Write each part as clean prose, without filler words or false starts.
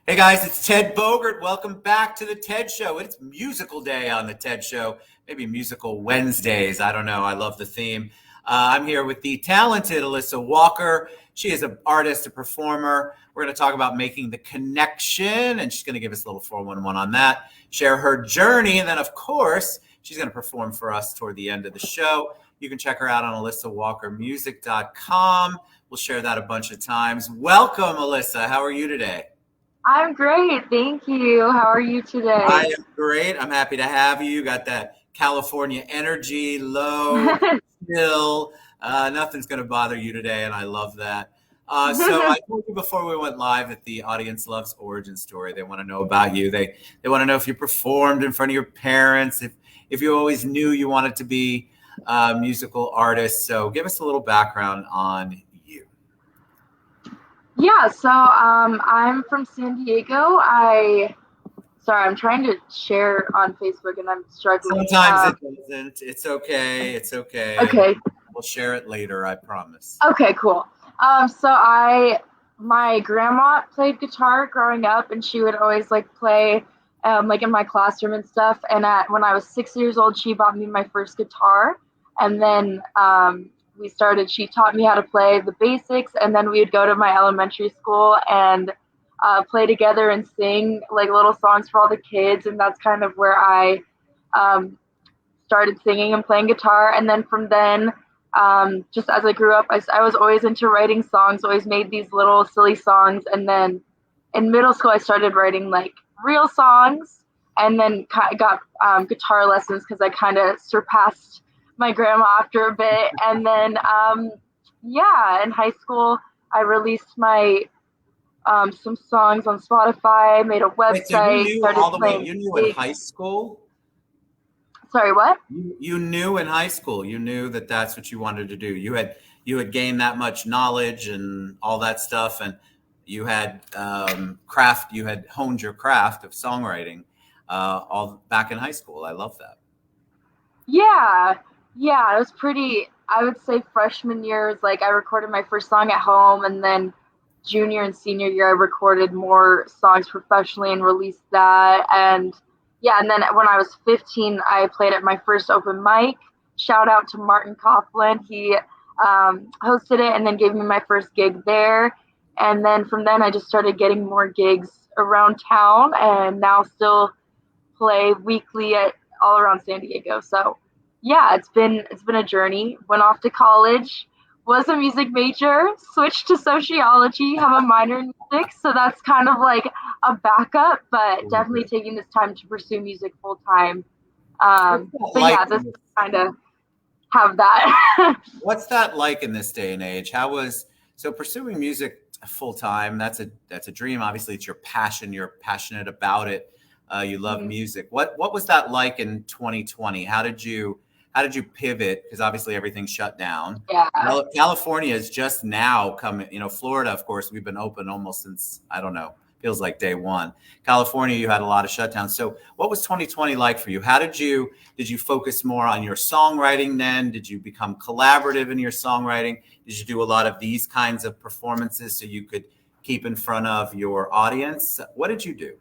Hey guys, it's Ted Bogert. Welcome back to the TED Show. It's musical day on the TED Show, maybe musical Wednesdays. I don't know. I love the theme. I'm here with the talented Alyssa Walker. She is an artist, a performer. We're going to talk about making the connection, and she's going to give us a little 411 on that, share her journey, and then, of course, she's going to perform for us toward the end of the show. You can check her out on AlyssaWalkerMusic.com. We'll share that a bunch of times. Welcome, Alyssa. How are you today? I'm great, thank you. How are you I today? am great. I'm happy to have you. You got that California energy, low, chill. Nothing's going to bother you today, and I love that. So I told you before we went live that the audience loves origin story. They want to know about you. They want to know if you performed in front of your parents, if you always knew you wanted to be a musical artist. So give us a little background on you. I'm from San Diego. I'm trying to share on Facebook and I'm struggling. Sometimes it doesn't. It's okay. It's okay. Okay, We'll share it later, I promise. okay, cool. My grandma played guitar growing up, and she would always play, like in my classroom and stuff. When I was 6 years old, she bought me my first guitar, and then she taught me how to play the basics, and then we would go to my elementary school and play together and sing like little songs for all the kids, and that's kind of where I um, started singing and playing guitar. And then from then, just as I grew up, I was always into writing songs, always made these little silly songs. And then in middle school, I started writing like real songs, and then got guitar lessons because I kind of surpassed my grandma after a bit. And then, in high school, I released my some songs on Spotify, made a Wait, so you website, knew started all the way, playing you knew in gigs. high school? Sorry, what? You knew in high school, you knew that that's what you wanted to do. You had gained that much knowledge and all that stuff, and you had you had honed your craft of songwriting all back in high school. I love that. Yeah, yeah, it was pretty. I would say freshman year is like I recorded my first song at home, and then junior and senior year I recorded more songs professionally and released that. And yeah, and then when I was 15, I played at my first open mic. Shout out to Martin Coughlin. He hosted it and then gave me my first gig there. And then from then, I just started getting more gigs around town, and now still play weekly at all around San Diego. So yeah, it's been a journey. Went off to college, was a music major, switched to sociology, have a minor in music, so that's kind of like a backup, but definitely taking this time to pursue music full time. What's that But like yeah, this kind of have that. What's that like in this day and age? So pursuing music full time? That's a dream. Obviously, it's your passion. You're passionate about it. You love Mhm. music. What was that like in 2020? How did you pivot? Because obviously everything's shut down. Yeah. California is just now coming. Florida, of course, we've been open almost since, I don't know, feels like day one. California, you had a lot of shutdowns. So what was 2020 like for you? Did you focus more on your songwriting then? Did you become collaborative in your songwriting? Did you do a lot of these kinds of performances so you could keep in front of your audience? What did you do?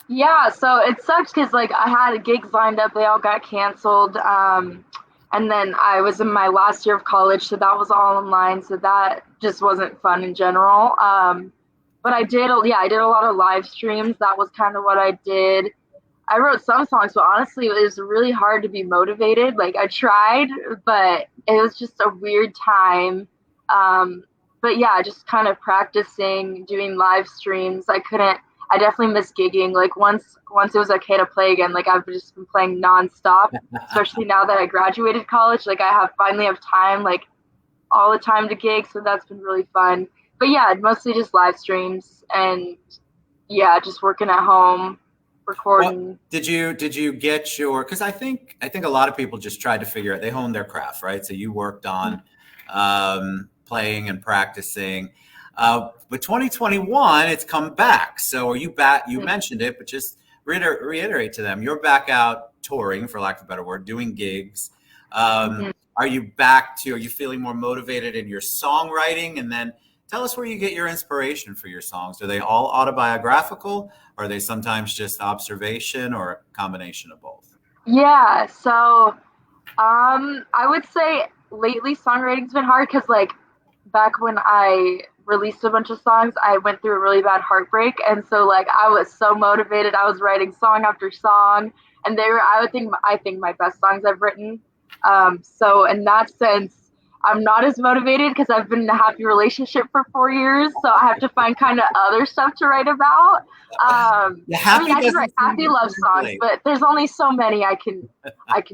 Yeah, so it sucks because I had gigs lined up, they all got canceled. And then I was in my last year of college, so that was all online, so that just wasn't fun in general. But I did a lot of live streams. That was kind of what I did. I wrote some songs, but honestly, it was really hard to be motivated. Like I tried, but it was just a weird time. But yeah, just kind of practicing, doing live streams. I definitely miss gigging. Like once it was okay to play again, like I've just been playing nonstop, especially now that I graduated college. Like I have finally have time, like all the time to gig. So that's been really fun. But yeah, mostly just live streams and yeah, just working at home, Well, recording. did you get your? Because I think a lot of people just tried to figure out. They honed their craft, right? So you worked on playing and practicing. But 2021, it's come back. So are you back? You mentioned it, but just reiterate to them. You're back out touring, for lack of a better word, doing gigs. Um, Mhm. are you back to? Are you feeling more motivated in your songwriting? And then Tell us where you get your inspiration for your songs. Are they all autobiographical? Or are they sometimes just observation or a combination of both? Yeah, so I would say lately songwriting's been hard because like back when I released a bunch of songs, I went through a really bad heartbreak, and so like I was so motivated. I was writing song after song, and they were I think my best songs I've written. So in that sense, I'm not as motivated because I've been in a happy relationship for 4 years, so I have to find kind of other stuff to write about. The I mean, happy I can write doesn't seem happy to love songs, translate. but there's only so many I can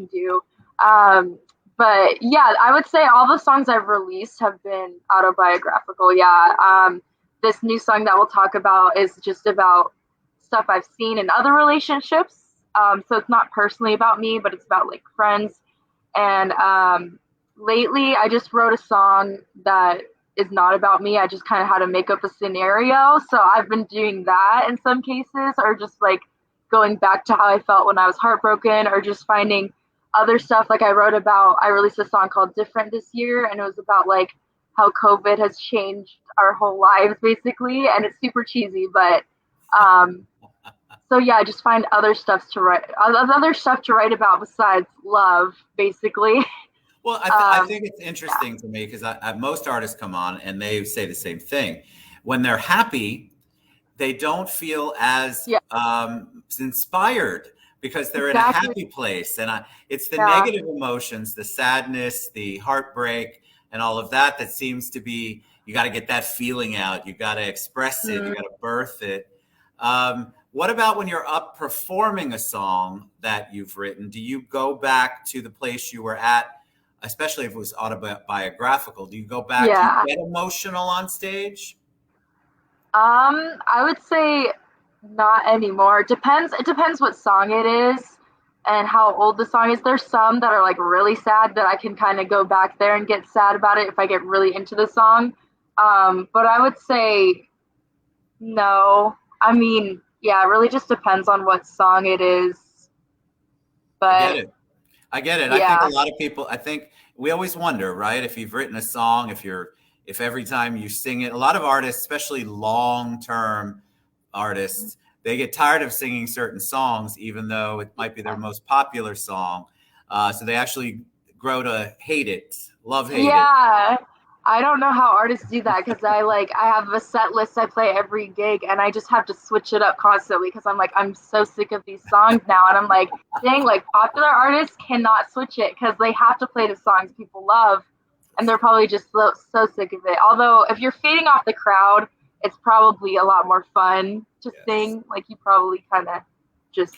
do. Um, but yeah, I would say all the songs I've released have been autobiographical. Yeah. This new song that we'll talk about is just about stuff I've seen in other relationships. So it's not personally about me, but it's about like friends. And lately, I just wrote a song that is not about me. I just kind of had to make up a scenario. So I've been doing that in some cases, or just like going back to how I felt when I was heartbroken, or just finding other stuff. Like I released a song called Different this year, and it was about like how COVID has changed our whole lives basically. And it's super cheesy, but um, so yeah, I just find other stuff to write about besides love, basically. Well, I think it's Yeah, interesting to me because most artists come on and they say the same thing. When they're happy, they don't feel as yeah, inspired because they're in a exactly. happy place. And it's the Yeah. negative emotions, the sadness, the heartbreak, and all of that that seems to be, you got to get that feeling out. You got to express it. You got to birth it. What about when you're up performing a song that you've written? Do you go back to the place you were at, especially if it was autobiographical? Do you go back? Do you Yeah. get emotional on stage? I would say not anymore. It depends what song it is and how old the song is. There's some that are like really sad that I can kind of go back there and get sad about it if I get really into the song. But I would say no. I mean, yeah, it really just depends on what song it is. I get But it. I get it. I think a yeah, lot of people, I think we always wonder, right? If you've written a song, if every time you sing it, a lot of artists, especially long-term artists, they get tired of singing certain songs, even though it might be their most popular song. So they actually grow to hate it, hate it. yeah. I don't know how artists do that because I have a set list I play every gig and I just have to switch it up constantly because I'm like I'm so sick of these songs now, and I'm like, dang, like popular artists cannot switch it because they have to play the songs people love, and they're probably just so sick of it. Although if you're feeding off the crowd, it's probably a lot more fun to Yes. sing. Like you probably kind of just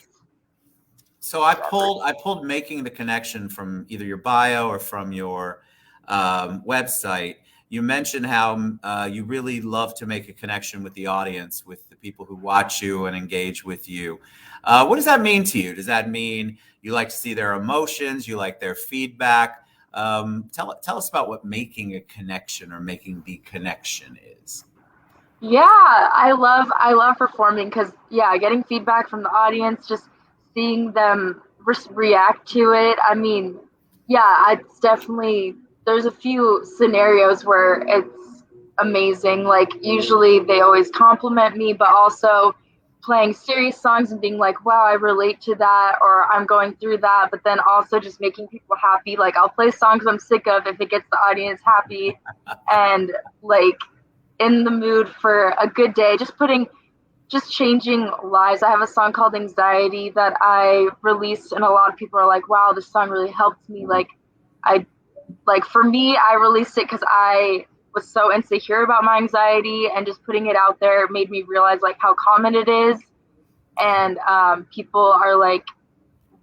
So whatever. I pulled making the connection from either your bio or from your website. You mentioned how you really love to make a connection with the audience, with the people who watch you and engage with you. What does that mean to you? Does that mean you like to see their emotions? You like their feedback? Tell us about what making a connection or making the connection is. Yeah, I love performing because yeah, getting feedback from the audience, just seeing them react to it. I mean, yeah, it's definitely there's a few scenarios where it's amazing. Like usually they always compliment me, but also playing serious songs and being like, "Wow, I relate to that," or "I'm going through that," but then also just making people happy. Like I'll play songs I'm sick of if it gets the audience happy, and like in the mood for a good day, just changing lives. I have a song called Anxiety that I released, and a lot of people are like, wow, this song really helped me. I for me, I released it because I was so insecure about my anxiety, and just putting it out there made me realize like how common it is. And people are like,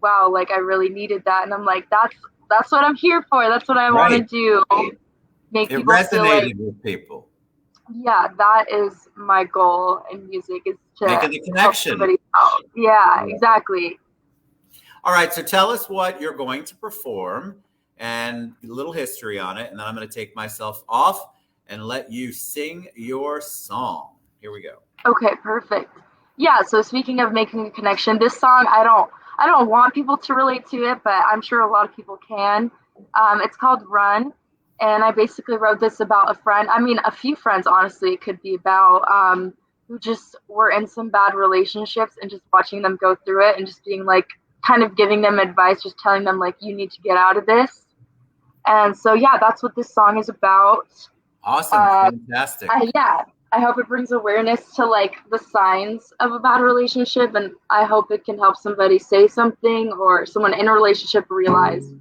wow, like I really needed that. And I'm like, that's what I'm here for. That's what I want to Right. do. Make It people feel like, resonated with people, yeah, that is my goal in music, is to making the help connection. somebody out. Yeah, exactly. All right, so tell us what you're going to perform and a little history on it, and then I'm going to take myself off and let you sing your song. Here we go. Okay, perfect. Yeah, so speaking of making a connection, this song I don't want people to relate to it, but I'm sure a lot of people can. It's called Run, And I basically wrote this about a friend. I mean, a few friends, honestly, it could be about who just were in some bad relationships and just watching them go through it and just being like, kind of giving them advice, just telling them like, you need to get out of this. And so, yeah, that's what this song is about. Awesome. Fantastic. I hope it brings awareness to like the signs of a bad relationship, and I hope it can help somebody say something or someone in a relationship realize.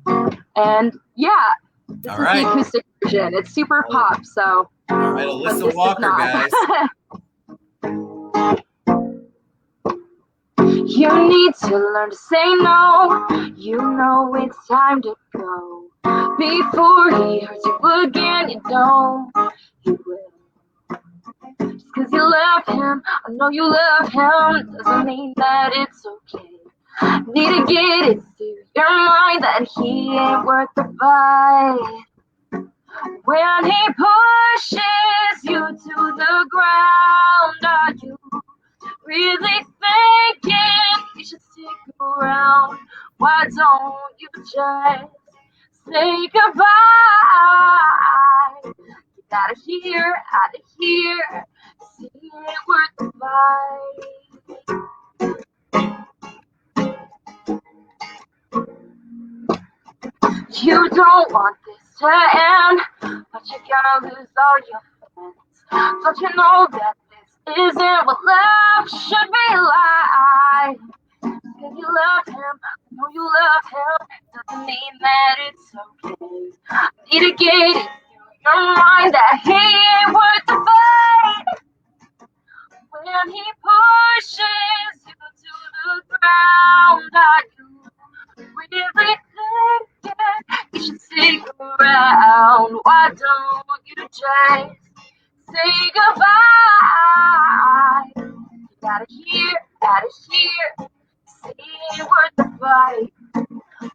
And yeah, this All is right. the acoustic version. It's super pop, so. All right, Alyssa Walker, guys. You need to learn to say no. You know it's time to go. Before he hurts you again, you know he will. Just cause you love him, I know you love him, doesn't mean that it's okay. Need to get it through your mind that he ain't worth the fight. When he pushes you to the ground, are you really thinking you should stick around? Why don't you just say goodbye? Get out of here, see it worth the fight. You don't want this to end, but you're gonna lose all your friends. Don't you know that this isn't what love should be like? Cause you love him, I know you love him, doesn't mean that it's okay. Need to get it through your mind that he ain't worth the fight. When he pushes you to the ground, are you really thinking you should stick around? Why don't you just say goodbye? Get out of here, see it worth the fight.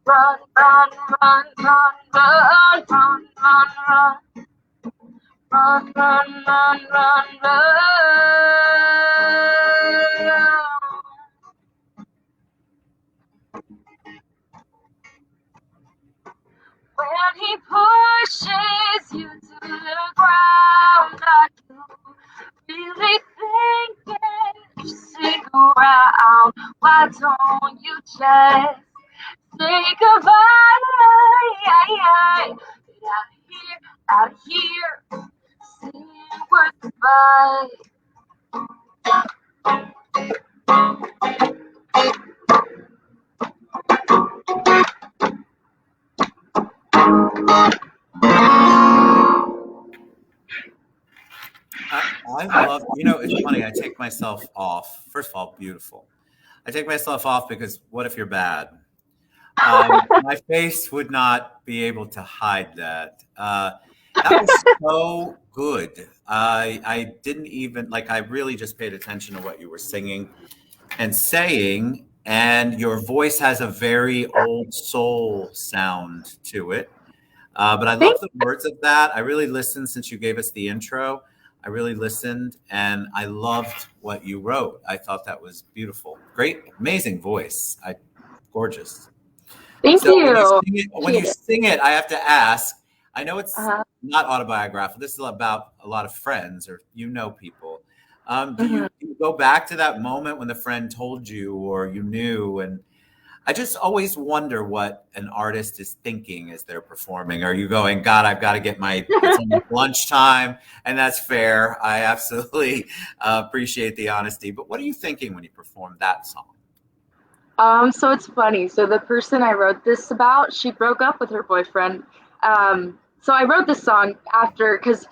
Run, run, run, run, run, run, run, run. Run, run, run, run, run. When he pushes you to the ground, are you really thinking you should stick around? Why don't you just say goodbye? Get out of here, see it worth the fight. I love, it's funny. I take myself off. First of all, beautiful. I take myself off because what if you're bad? My face would not be able to hide that. That was so good. I didn't even, like, I really just paid attention to what you were singing and saying, and your voice has a very old soul sound to it. But I love the words of that. I really listened since you gave us the intro. I really listened and I loved what you wrote. I thought that was beautiful. Great, amazing voice. Gorgeous. Thank you. When you sing it, I have to ask, I know it's not autobiographical. This is about a lot of friends or people. Do you go back to that moment when the friend told you or you knew? And I just always wonder what an artist is thinking as they're performing. Are you going, God, I've got to get it's lunchtime, and that's fair. I absolutely appreciate the honesty. But what are you thinking when you perform that song? So it's funny. So the person I wrote this about, she broke up with her boyfriend. So I wrote this song after, because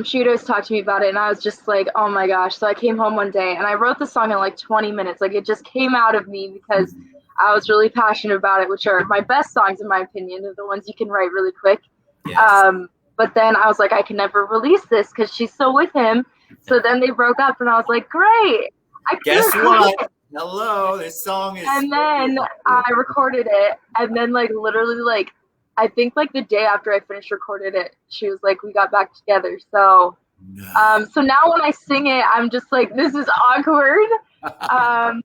she would always talk to me about it, and I was just like, oh my gosh. So I came home one day, and I wrote the song in like 20 minutes. Like, it just came out of me because I was really passionate about it, which are my best songs, in my opinion. They're the ones you can write really quick. Yes. But then I was like, I can never release this because she's still with him. So then they broke up, and I was like, great. Guess what? Hello, this song is. And then I recorded it, and then like literally like I think like the day after I finished recorded it, she was like, we got back together. So so now when I sing it, I'm just like, this is awkward. But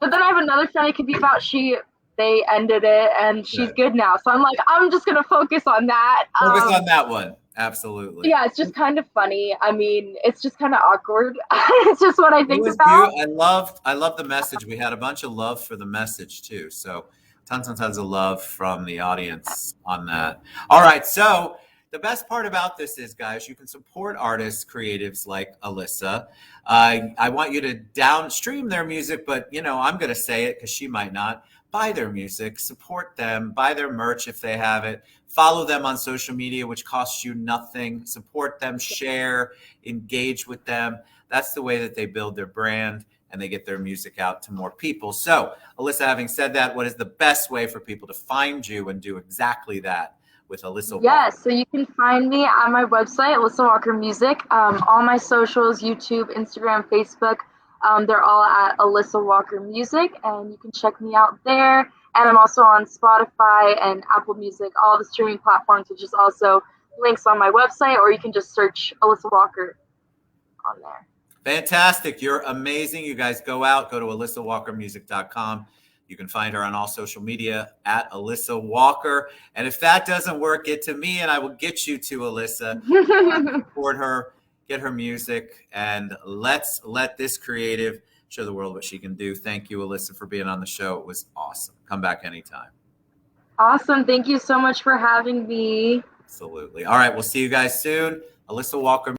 then I have another song it could be about. She broke up with her boyfriend. So I they ended it and she's good now. So I'm like, I'm just gonna focus on that. Focus on that one. Absolutely. Yeah, it's just kind of funny. I mean, it's just kind of awkward. It's just what I It think was about. beautiful. I loved the message. We had a bunch of love for the message too. So tons and tons of love from the audience on that. All right. So the best part about this is, guys, you can support artists, creatives like Alyssa. I want you to downstream their music, but I'm going to say it because she might not. Buy their music, support them, buy their merch if they have it. Follow them on social media, which costs you nothing. Support them, share, engage with them. That's the way that they build their brand and they get their music out to more people. So, Alyssa, having said that, what is the best way for people to find you and do exactly that with Alyssa Walker? Yeah, so you can find me on my website, Alyssa Walker Music. All my socials, YouTube, Instagram, Facebook, they're all at Alyssa Walker Music, and you can check me out there. And I'm also on Spotify and Apple Music, all the streaming platforms, which is also links on my website, or you can just search Alyssa Walker on there. Fantastic. You're amazing. You guys go to alyssawalkermusic.com. You can find her on all social media at Alyssa Walker. And if that doesn't work, get to me and I will get you to Alyssa. Support her, get her music, and let's let this creative show the world what she can do. Thank you, Alyssa, for being on the show. It was awesome. Come back anytime. Awesome. Thank you so much for having me. Absolutely. All right. We'll see you guys soon. Alyssa Walker.